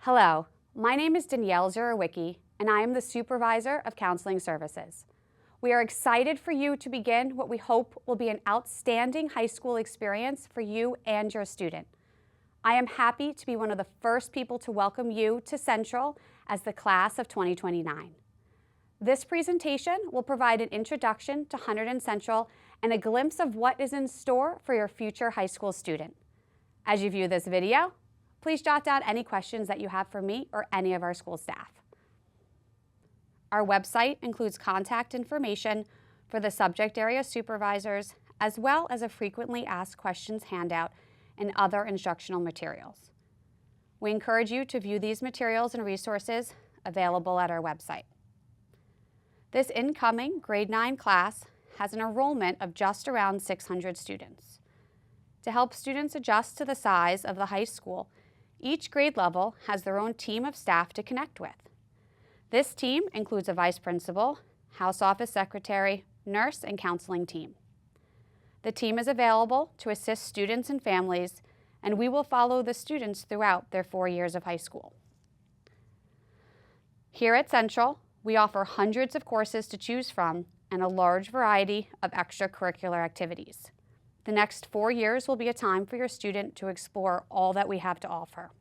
Hello, my name is Danielle Zurawicki, and I am the Supervisor of Counseling Services. We are excited for you to begin what we hope will be an outstanding high school experience for you and your student. I am happy to be one of the first people to welcome you to Central as the class of 2029. This presentation will provide an introduction to Hunterdon Central and a glimpse of what is in store for your future high school student. As you view this video, please jot down any questions that you have for me or any of our school staff. Our website includes contact information for the subject area supervisors, as well as a frequently asked questions handout and other instructional materials. We encourage you to view these materials and resources available at our website. This incoming grade 9 class has an enrollment of just around 600 students. To help students adjust to the size of the high school, each grade level has their own team of staff to connect with. This team includes a vice principal, house office secretary, nurse, and counseling team. The team is available to assist students and families, and we will follow the students throughout their 4 years of high school. Here at Central, we offer hundreds of courses to choose from and a large variety of extracurricular activities. The next 4 years will be a time for your student to explore all that we have to offer.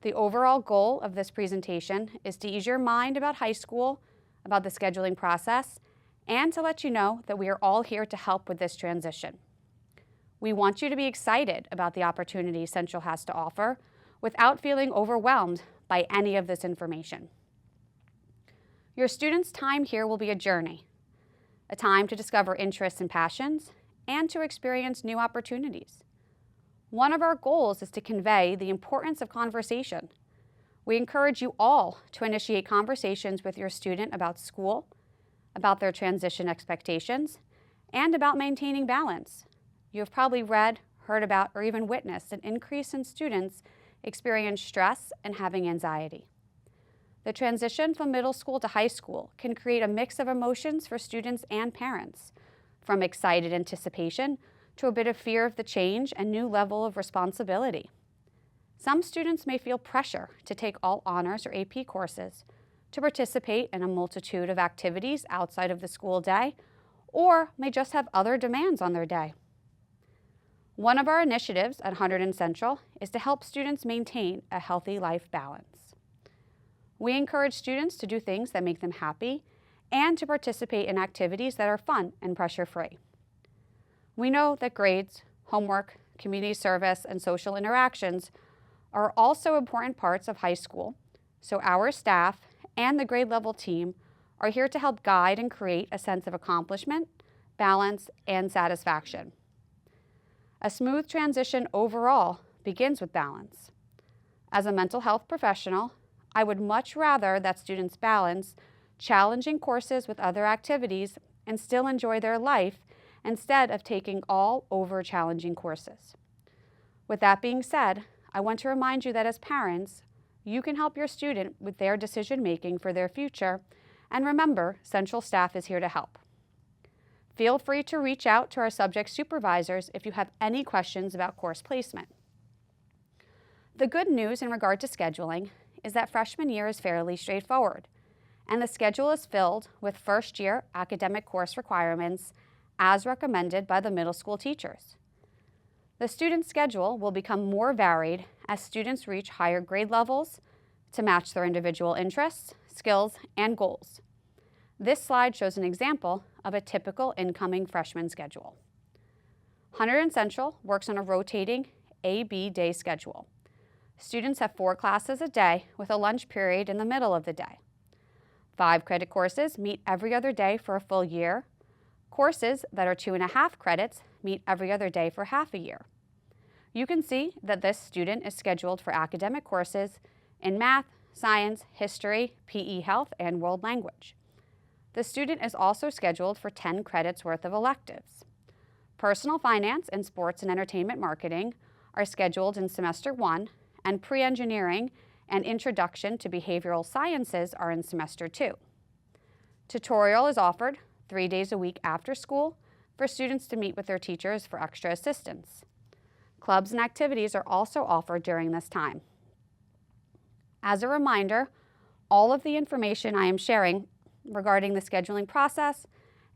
The overall goal of this presentation is to ease your mind about high school, about the scheduling process, and to let you know that we are all here to help with this transition. We want you to be excited about the opportunities Central has to offer without feeling overwhelmed by any of this information. Your students' time here will be a journey, a time to discover interests and passions, and to experience new opportunities. One of our goals is to convey the importance of conversation. We encourage you all to initiate conversations with your student about school, about their transition expectations, and about maintaining balance. You have probably read, heard about, or even witnessed an increase in students experience stress and having anxiety. The transition from middle school to high school can create a mix of emotions for students and parents, from excited anticipation to a bit of fear of the change and new level of responsibility. Some students may feel pressure to take all honors or AP courses, to participate in a multitude of activities outside of the school day, or may just have other demands on their day. One of our initiatives at Hunterdon Central is to help students maintain a healthy life balance. We encourage students to do things that make them happy and to participate in activities that are fun and pressure-free. We know that grades, homework, community service, and social interactions are also important parts of high school, so our staff and the grade level team are here to help guide and create a sense of accomplishment, balance, and satisfaction. A smooth transition overall begins with balance. As a mental health professional, I would much rather that students balance challenging courses with other activities and still enjoy their life instead of taking all over challenging courses. With that being said, I want to remind you that as parents, you can help your student with their decision making for their future, and remember, Central staff is here to help. Feel free to reach out to our subject supervisors if you have any questions about course placement. The good news in regard to scheduling is that freshman year is fairly straightforward, and the schedule is filled with first-year academic course requirements as recommended by the middle school teachers. The student schedule will become more varied as students reach higher grade levels to match their individual interests, skills, and goals. This slide shows an example of a typical incoming freshman schedule. Hunterdon Central works on a rotating A-B day schedule. Students have 4 classes a day with a lunch period in the middle of the day. 5 credit courses meet every other day for a full year. Courses that are 2.5 credits meet every other day for half a year. You can see that this student is scheduled for academic courses in math, science, history, PE health, and world language. The student is also scheduled for 10 credits worth of electives. Personal finance and sports and entertainment marketing are scheduled in semester 1, and pre-engineering and introduction to behavioral sciences are in semester 2. Tutorial is offered 3 days a week after school for students to meet with their teachers for extra assistance. Clubs and activities are also offered during this time. As a reminder, all of the information I am sharing regarding the scheduling process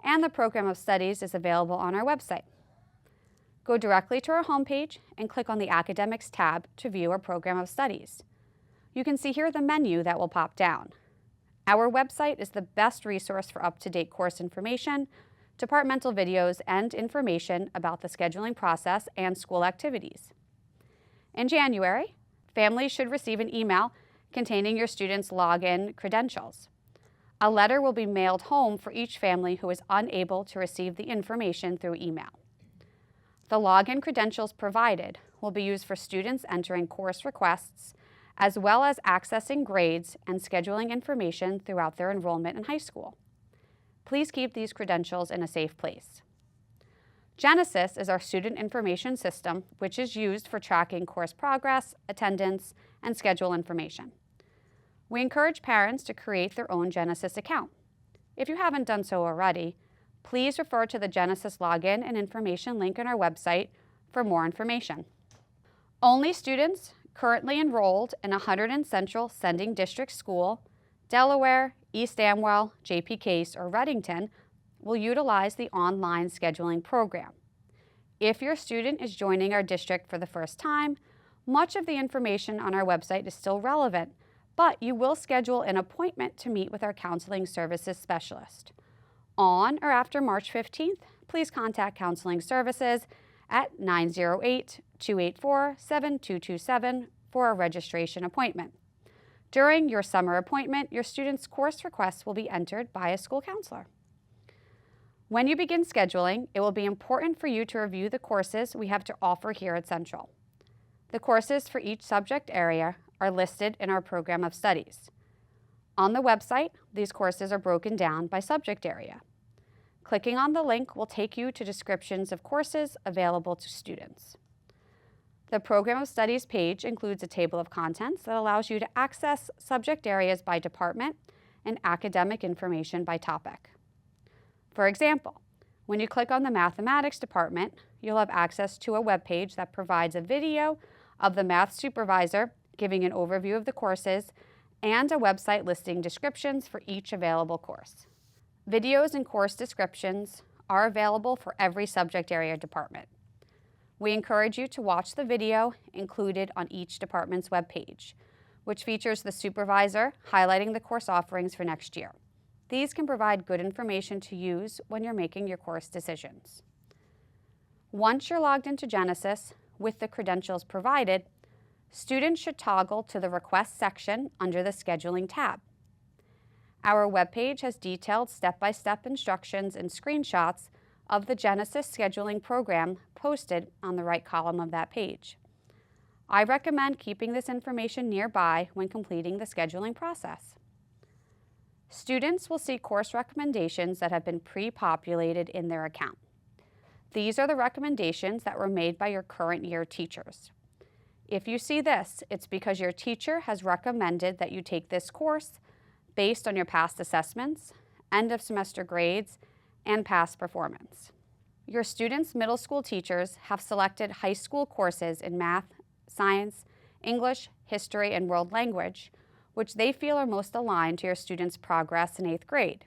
and the program of studies is available on our website. Go directly to our homepage and click on the Academics tab to view our program of studies. You can see here the menu that will pop down. Our website is the best resource for up-to-date course information, departmental videos, and information about the scheduling process and school activities. In January, families should receive an email containing your students' login credentials. A letter will be mailed home for each family who is unable to receive the information through email. The login credentials provided will be used for students entering course requests, as well as accessing grades and scheduling information throughout their enrollment in high school. Please keep these credentials in a safe place. Genesis is our student information system, which is used for tracking course progress, attendance, and schedule information. We encourage parents to create their own Genesis account. If you haven't done so already, please refer to the Genesis login and information link on our website for more information. Only students currently enrolled in a Hunterdon Central Sending District School, Delaware, East Amwell, J.P. Case, or Reddington will utilize the online scheduling program. If your student is joining our district for the first time, much of the information on our website is still relevant, but you will schedule an appointment to meet with our counseling services specialist. On or after March 15th, please contact Counseling Services at 908-284-7227 for a registration appointment. During your summer appointment, your student's course requests will be entered by a school counselor. When you begin scheduling, it will be important for you to review the courses we have to offer here at Central. The courses for each subject area are listed in our program of studies. On the website, these courses are broken down by subject area. Clicking on the link will take you to descriptions of courses available to students. The Program of Studies page includes a table of contents that allows you to access subject areas by department and academic information by topic. For example, when you click on the Mathematics department, you'll have access to a web page that provides a video of the math supervisor giving an overview of the courses and a website listing descriptions for each available course. Videos and course descriptions are available for every subject area department. We encourage you to watch the video included on each department's webpage, which features the supervisor highlighting the course offerings for next year. These can provide good information to use when you're making your course decisions. Once you're logged into Genesis with the credentials provided, students should toggle to the Request section under the Scheduling tab. Our webpage has detailed step-by-step instructions and screenshots of the Genesis scheduling program posted on the right column of that page. I recommend keeping this information nearby when completing the scheduling process. Students will see course recommendations that have been pre-populated in their account. These are the recommendations that were made by your current year teachers. If you see this, it's because your teacher has recommended that you take this course based on your past assessments, end of semester grades, and past performance. Your students' middle school teachers have selected high school courses in math, science, English, history, and world language, which they feel are most aligned to your students' progress in 8th grade.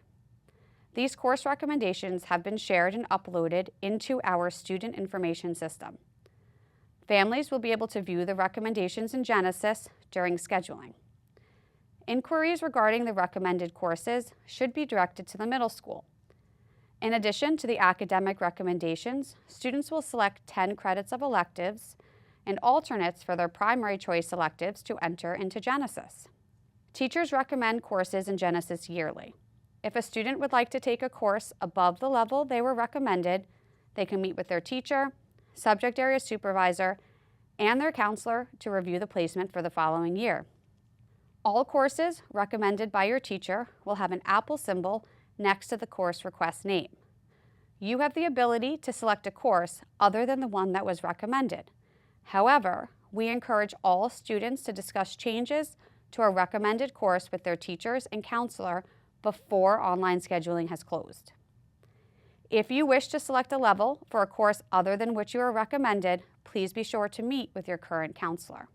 These course recommendations have been shared and uploaded into our student information system. Families will be able to view the recommendations in Genesis during scheduling. Inquiries regarding the recommended courses should be directed to the middle school. In addition to the academic recommendations, students will select 10 credits of electives and alternates for their primary choice electives to enter into Genesis. Teachers recommend courses in Genesis yearly. If a student would like to take a course above the level they were recommended, they can meet with their teacher, subject area supervisor, and their counselor to review the placement for the following year. All courses recommended by your teacher will have an apple symbol next to the course request name. You have the ability to select a course other than the one that was recommended. However, we encourage all students to discuss changes to a recommended course with their teachers and counselor before online scheduling has closed. If you wish to select a level for a course other than which you are recommended, please be sure to meet with your current counselor.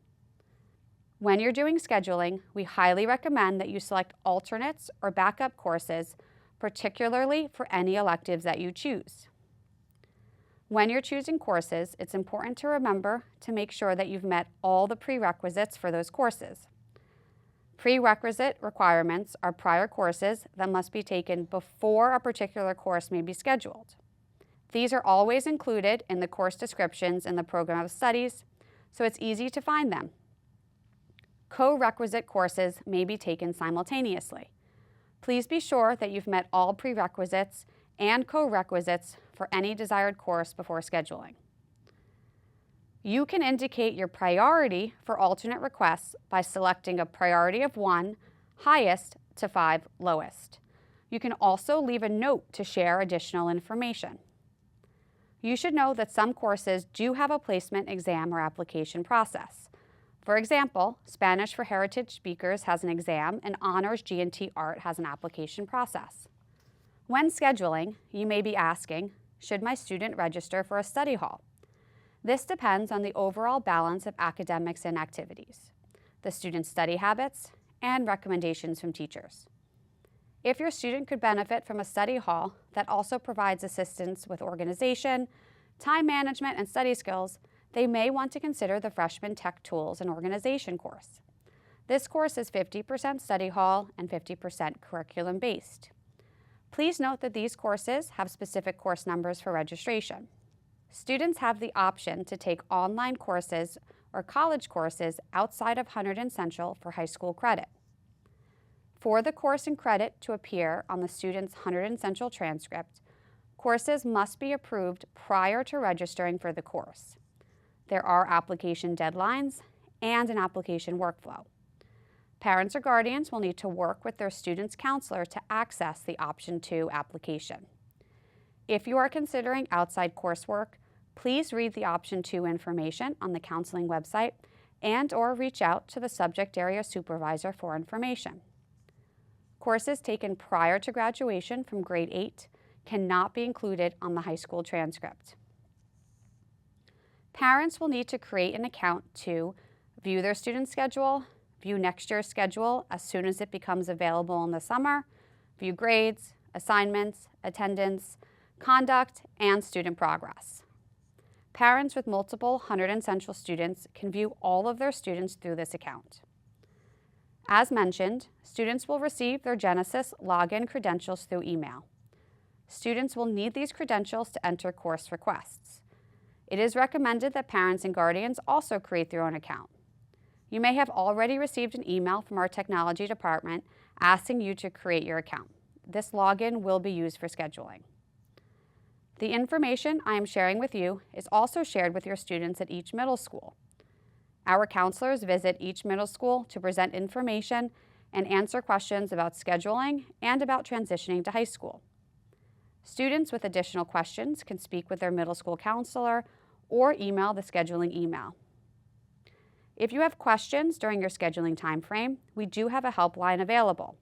When you're doing scheduling, we highly recommend that you select alternates or backup courses, particularly for any electives that you choose. When you're choosing courses, it's important to remember to make sure that you've met all the prerequisites for those courses. Prerequisite requirements are prior courses that must be taken before a particular course may be scheduled. These are always included in the course descriptions in the program of studies, so it's easy to find them. Co-requisite courses may be taken simultaneously. Please be sure that you've met all prerequisites and co-requisites for any desired course before scheduling. You can indicate your priority for alternate requests by selecting a priority of 1, highest, to 5, lowest. You can also leave a note to share additional information. You should know that some courses do have a placement exam or application process. For example, Spanish for Heritage Speakers has an exam and Honors G&T Art has an application process. When scheduling, you may be asking, should my student register for a study hall? This depends on the overall balance of academics and activities, the student's study habits, and recommendations from teachers. If your student could benefit from a study hall that also provides assistance with organization, time management, and study skills, they may want to consider the Freshman Tech Tools and Organization course. This course is 50% study hall and 50% curriculum-based. Please note that these courses have specific course numbers for registration. Students have the option to take online courses or college courses outside of Hunterdon Central for high school credit. For the course and credit to appear on the student's Hunterdon Central transcript, courses must be approved prior to registering for the course. There are application deadlines and an application workflow. Parents or guardians will need to work with their student's counselor to access the Option 2 application. If you are considering outside coursework, please read the Option 2 information on the counseling website and/or reach out to the subject area supervisor for information. Courses taken prior to graduation from grade 8 cannot be included on the high school transcript. Parents will need to create an account to view their student schedule, view next year's schedule as soon as it becomes available in the summer, view grades, assignments, attendance, conduct, and student progress. Parents with multiple Hunterdon Central students can view all of their students through this account. As mentioned, students will receive their Genesis login credentials through email. Students will need these credentials to enter course requests. It is recommended that parents and guardians also create their own account. You may have already received an email from our technology department asking you to create your account. This login will be used for scheduling. The information I am sharing with you is also shared with your students at each middle school. Our counselors visit each middle school to present information and answer questions about scheduling and about transitioning to high school. Students with additional questions can speak with their middle school counselor or email the scheduling email. If you have questions during your scheduling time frame, we do have a helpline available.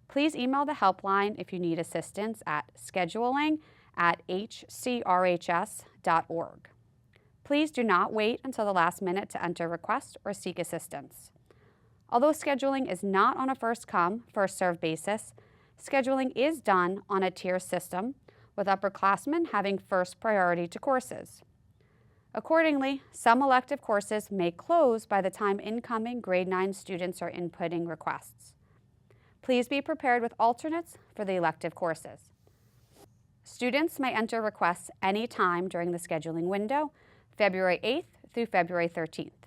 Please email the helpline if you need assistance at scheduling@hcrhs.org. Please do not wait until the last minute to enter requests or seek assistance. Although scheduling is not on a first-come, first-served basis, scheduling is done on a tier system, with upperclassmen having first priority to courses. Accordingly, some elective courses may close by the time incoming grade 9 students are inputting requests. Please be prepared with alternates for the elective courses. Students may enter requests any time during the scheduling window, February 8th through February 13th.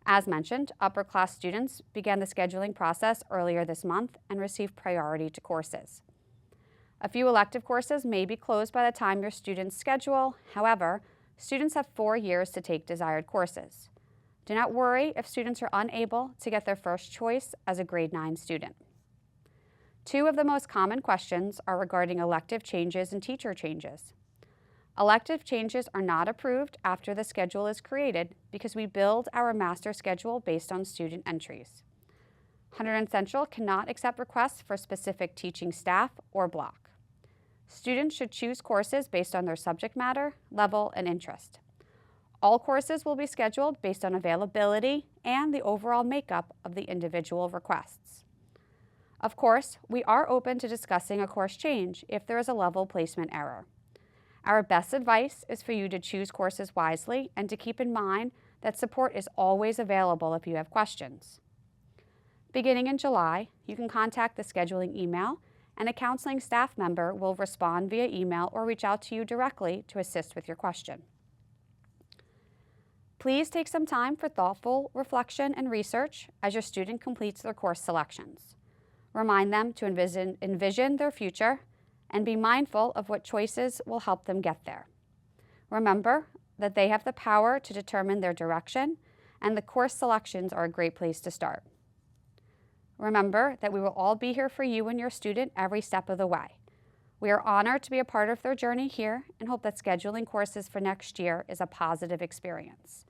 As mentioned, upper class students began the scheduling process earlier this month and received priority to courses. A few elective courses may be closed by the time your students schedule. However, students have 4 years to take desired courses. Do not worry if students are unable to get their first choice as a grade 9 student. 2 of the most common questions are regarding elective changes and teacher changes. Elective changes are not approved after the schedule is created because we build our master schedule based on student entries. Hunterdon Central cannot accept requests for specific teaching staff or block. Students should choose courses based on their subject matter, level, and interest. All courses will be scheduled based on availability and the overall makeup of the individual requests. Of course, we are open to discussing a course change if there is a level placement error. Our best advice is for you to choose courses wisely and to keep in mind that support is always available if you have questions. Beginning in July, you can contact the scheduling email, and a counseling staff member will respond via email or reach out to you directly to assist with your question. Please take some time for thoughtful reflection and research as your student completes their course selections. Remind them to envision their future and be mindful of what choices will help them get there. Remember that they have the power to determine their direction, and the course selections are a great place to start. Remember that we will all be here for you and your student every step of the way. We are honored to be a part of their journey here and hope that scheduling courses for next year is a positive experience.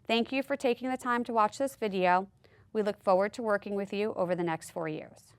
Thank you for taking the time to watch this video. We look forward to working with you over the next 4 years.